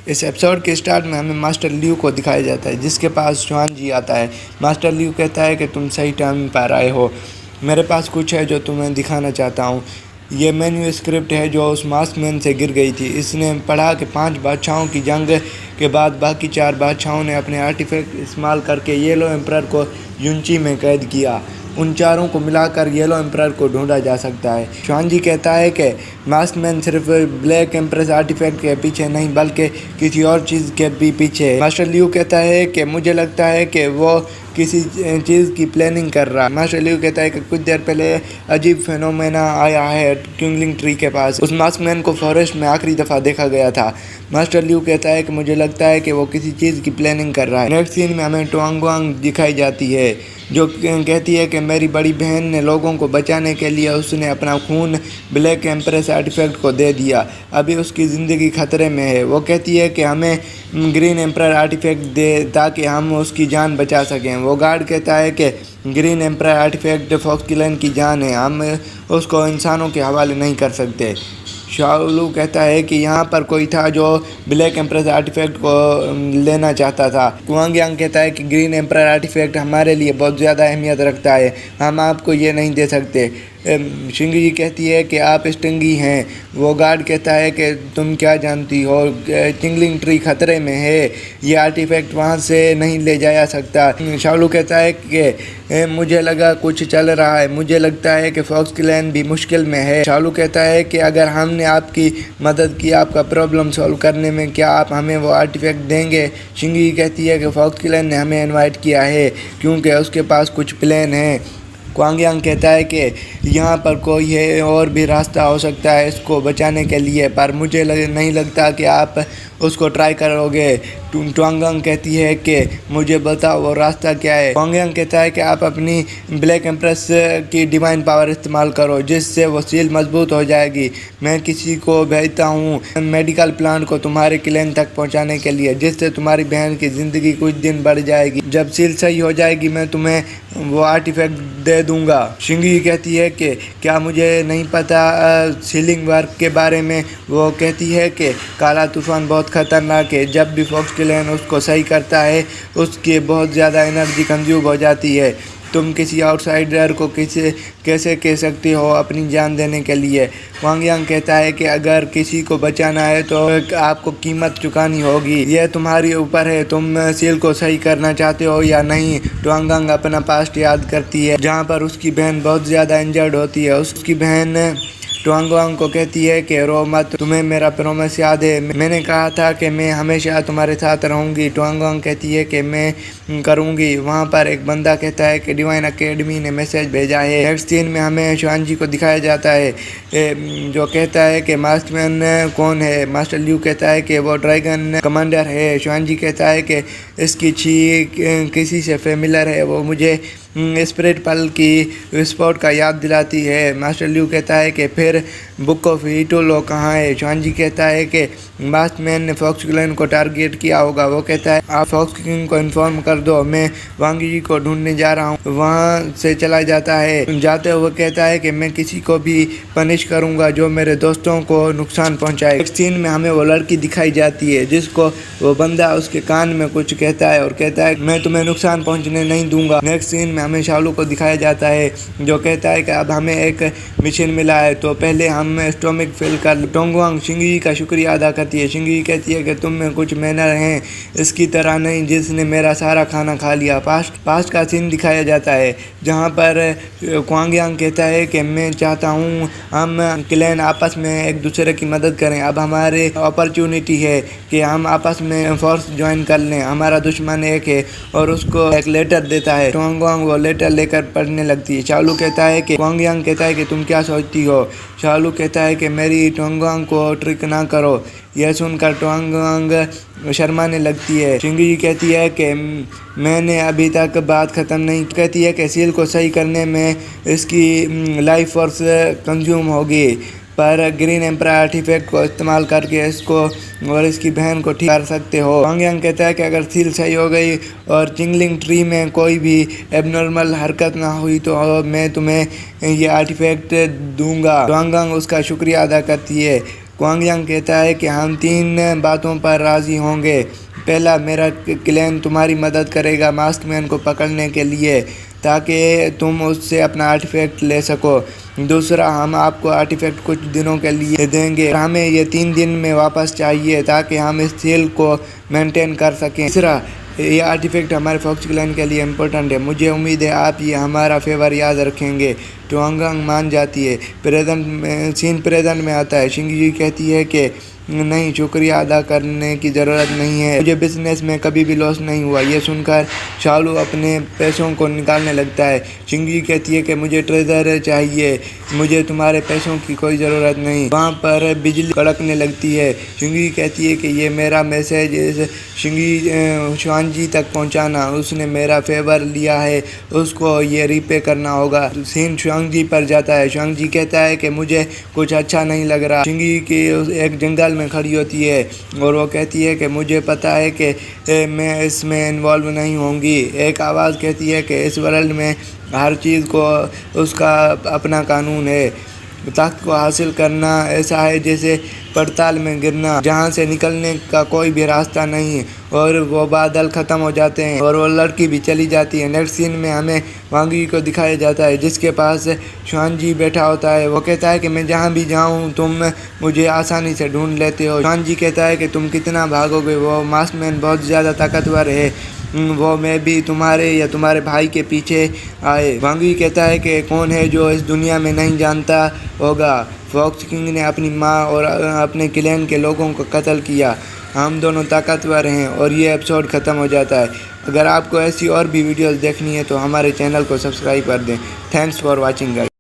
इस एपिसोड के स्टार्ट में हमें मास्टर लियू को दिखाया जाता है, जिसके पास जुआन जी आता है। मास्टर लियू कहता है कि तुम सही टाइम पर आए हो, मेरे पास कुछ है जो तुम्हें दिखाना चाहता हूँ। ये मेन्यू स्क्रिप्ट है जो उस मास्कमैन से गिर गई थी। इसने पढ़ा कि 5 बादशाहों की जंग के बाद बाकी 4 बादशाहों ने अपने आर्टिफैक्ट इस्तेमाल करके येलो एम्परर को यूनची में कैद किया। उन चारों को मिलाकर येलो एम्परर को ढूंढा जा सकता है। जुआन जी कहता है कि मास्कमैन सिर्फ ब्लैक एम्प्रेस आर्टिफैक्ट के पीछे नहीं बल्कि किसी और चीज़ के भी पीछे है। मास्टर लियू कहता है कि मुझे लगता है कि वो किसी चीज़ की प्लानिंग कर रहा है। मास्टर लियू कहता है कि कुछ देर पहले अजीब फेनोमेना आया है ट्विंगलिंग ट्री के पास। उस मास्कमैन को फॉरेस्ट में आखिरी दफ़ा देखा गया था। मास्टर लियू कहता है कि मुझे लगता है कि वो किसी चीज़ की प्लानिंग कर रहा है। नेक्स्ट सीन में हमें टुआंगवांग दिखाई जाती है, जो कहती है कि मेरी बड़ी बहन ने लोगों को बचाने के लिए उसने अपना खून ब्लैक एम्प्रेस आर्टिफैक्ट को दे दिया। अभी उसकी ज़िंदगी खतरे में है। वो कहती है कि हमें ग्रीन एम्परर आर्टिफैक्ट दे ताकि हम उसकी जान बचा सकें। वो गार्ड कहता है कि green emperor artifact fox kiln की जान है, हम उसको इंसानों के हवाले नहीं कर सकते। शाओलू कहता है कि यहाँ पर कोई था जो ब्लैक एम्प्रेस आर्टिफैक्ट को लेना चाहता था। कुआंगियांग कहता है कि ग्रीन एम्परर आर्टिफैक्ट हमारे लिए बहुत ज़्यादा अहमियत रखता है, हम आपको ये नहीं दे सकते। शिंगी कहती है कि आप स्टिंगी हैं। वो गार्ड कहता है कि तुम क्या जानती हो, टिंगलिंग ट्री खतरे में है, ये आर्टिफैक्ट वहाँ से नहीं ले जाया सकता। शाओलू कहता है कि मुझे लगा कुछ चल रहा है, मुझे लगता है कि फॉक्स क्लैन भी मुश्किल में है। शाओलू कहता है कि अगर हमने आपकी मदद की आपका प्रॉब्लम सॉल्व करने में, क्या आप हमें वो आर्टिफैक्ट देंगे? शिंगी कहती है कि फॉक्स क्लैन ने हमें इनवाइट किया है क्योंकि उसके पास कुछ प्लान है। कुआंगियांग कहता है कि यहाँ पर कोई है और भी रास्ता हो सकता है इसको बचाने के लिए, पर मुझे नहीं लगता कि आप उसको ट्राई करोगे। टुआंगयांग कहती है कि मुझे बताओ वो रास्ता क्या है। कुआंगियांग कहता है कि आप अपनी ब्लैक एम्प्रेस की डिवाइन पावर इस्तेमाल करो, जिससे वो सील मजबूत हो जाएगी। मैं किसी को भेजता हूँ मेडिकल प्लांट को तुम्हारे क्लैन तक पहुँचाने के लिए, जिससे तुम्हारी बहन की ज़िंदगी कुछ दिन बढ़ जाएगी। जब सील सही हो जाएगी मैं तुम्हें वो आर्टिफैक्ट दे दूंगा। शिंगी कहती है कि क्या मुझे नहीं पता सीलिंग वर्क के बारे में। वो कहती है कि काला तूफान बहुत ख़तरनाक है, जब भी फॉक्स क्लैन उसको सही करता है उसकी बहुत ज़्यादा एनर्जी कंज्यूम हो जाती है। तुम किसी आउटसाइडर को कैसे कह सकती हो अपनी जान देने के लिए। कुआंगियांग कहता है कि अगर किसी को बचाना है तो आपको कीमत चुकानी होगी, यह तुम्हारे ऊपर है, तुम सील को सही करना चाहते हो या नहीं। टुआंगयांग अपना पास्ट याद करती है जहाँ पर उसकी बहन बहुत ज़्यादा इंजर्ड होती है। उसकी बहन टुआंगयांग को कहती है कि रो मत, तुम्हें मेरा प्रॉमिस याद है, मैंने कहा था कि मैं हमेशा तुम्हारे साथ रहूँगी। टुआंगयांग कहती है कि मैं करूँगी। वहाँ पर एक बंदा कहता है कि डिवाइन एकेडमी ने मैसेज भेजा है। नेक्स्ट सीन में हमें जुआन जी को दिखाया जाता है, जो कहता है कि मास्टरमैन कौन है। मास्टर लियू कहता है कि वो ड्रैगन कमांडर है। जुआन जी कहता है कि इसकी छी किसी से फेमिलर है, वो मुझे स्पिरिट पल की स्पॉट का याद दिलाती है। मास्टर लियू कहता है कि फिर बुक ऑफ हीटोलो कहाँ है। जुआन जी कहता है कि मास्टरमैन ने फॉक्स क्लैन को टारगेट किया होगा। वो कहता है आप फॉक्स किंग को इन्फॉर्म कर दो, मैं वांग जी को ढूंढने जा रहा हूँ। वहाँ से चला जाता है। जाते हुए कहता है कि मैं किसी को भी पनिश करूँगा जो मेरे दोस्तों को नुकसान पहुँचाए। एक सीन में हमें वो लड़की दिखाई जाती है जिसको वो बंदा उसके कान में कुछ कहता है और कहता है मैं तुम्हें नुकसान पहुँचने नहीं दूंगा। नेक्स्ट सीन में हमें शाओलू को दिखाया जाता है जो कहता है कि अब हमें एक मिशन मिला है, तो पहले हम स्टोमिक फिल कर। टुआंगयांग शिंगी का शुक्रिया अदा करती है। शिंगी कहती है कि तुम में कुछ मैनर हैं, इसकी तरह नहीं जिसने मेरा सारा खाना खा लिया। पास्ट का सीन दिखाया जाता है जहाँ पर कुआंगियांग कहता है कि मैं चाहता हूँ हम क्लैन आपस में एक दूसरे की मदद करें। अब हमारे अपॉर्चुनिटी है कि हम आपस में फोर्स ज्वाइन कर लें। हमारा दुश्मन एक है और उसको एक लेटर देता है। टुआंगयांग वो लेटर लेकर पढ़ने लगती है। शाओलू कहता है कि कुआंगियांग कहता है कि तुम क्या सोचती हो। शाओलू कहता है कि मेरी टुआंगयांग को ट्रिक ना करो। यह सुनकर टुआंगयांग शर्माने लगती है। शिंगी कहती है कि मैंने अभी तक बात ख़त्म नहीं। कहती है कि सील को सही करने में इसकी लाइफ फोर्स कंज्यूम होगी, पर ग्रीन एम्परर आर्टिफैक्ट को इस्तेमाल करके इसको और इसकी बहन को ठीक कर सकते हो। कुआंगियांग कहता है कि अगर सील सही हो गई और टिंगलिंग ट्री में कोई भी एबनॉर्मल हरकत ना हुई तो मैं तुम्हें ये आर्टिफैक्ट दूंगा। टुआंगयांग उसका शुक्रिया अदा करती है। क्वांग यांग कहता है कि हम 3 बातों पर राज़ी होंगे। पहला, मेरा क्लैन तुम्हारी मदद करेगा मास्कमैन को पकड़ने के लिए ताकि तुम उससे अपना आर्टिफैक्ट ले सको। दूसरा, हम आपको आर्टिफैक्ट कुछ दिनों के लिए देंगे, हमें ये 3 दिन में वापस चाहिए ताकि हम इस सील को मेंटेन कर सकें। तीसरा, ये आर्टिफैक्ट हमारे फॉक्स क्लैन के लिए इम्पोर्टेंट है, मुझे उम्मीद है आप ये हमारा फेवर याद रखेंगे। ट्वांग यांग मान जाती है। सीन प्रेजेंट में आता है। शिंगजी कहती है कि नहीं, शुक्रिया अदा करने की ज़रूरत नहीं है, मुझे बिजनेस में कभी भी लॉस नहीं हुआ। ये सुनकर शालू अपने पैसों को निकालने लगता है। शिंगजी कहती है कि मुझे ट्रेजर चाहिए, मुझे तुम्हारे पैसों की कोई ज़रूरत नहीं। वहाँ पर बिजली कड़कने लगती है। शिंगजी कहती है कि ये मेरा मैसेज शिंगजी शुआनजी तक पहुँचाना, उसने मेरा फेवर लिया है, उसको ये रीपे करना होगा। सीन शुआनजी पर जाता है। शुआनजी कहता है कि मुझे कुछ अच्छा नहीं लग रहा। शिंगजी की एक जंगल में खड़ी होती है और वो कहती है कि मुझे पता है कि मैं इसमें इन्वॉल्व नहीं होंगी। एक आवाज़ कहती है कि इस वर्ल्ड में हर चीज़ को उसका अपना कानून है। तख्त को हासिल करना ऐसा है जैसे पड़ताल में गिरना, जहाँ से निकलने का कोई भी रास्ता नहीं है। और वो बादल ख़त्म हो जाते हैं और वो लड़की भी चली जाती है। नेक्स्ट सीन में हमें वांगी को दिखाया जाता है जिसके पास शुआनजी बैठा होता है। वो कहता है कि मैं जहाँ भी जाऊँ तुम मुझे आसानी से ढूंढ लेते हो। शुआनजी कहता है कि तुम कितना भागोगे, वो मास्कमैन बहुत ज़्यादा ताकतवर है, वो मैं भी तुम्हारे या तुम्हारे भाई के पीछे आए। वांगी कहता है कि कौन है जो इस दुनिया में नहीं जानता होगा, फॉक्स किंग ने अपनी माँ और अपने क्लैन के लोगों को कत्ल किया, हम दोनों ताकतवर हैं। और ये एपिसोड ख़त्म हो जाता है। अगर आपको ऐसी और भी वीडियोस देखनी है तो हमारे चैनल को सब्सक्राइब कर दें। Thanks for watching guys.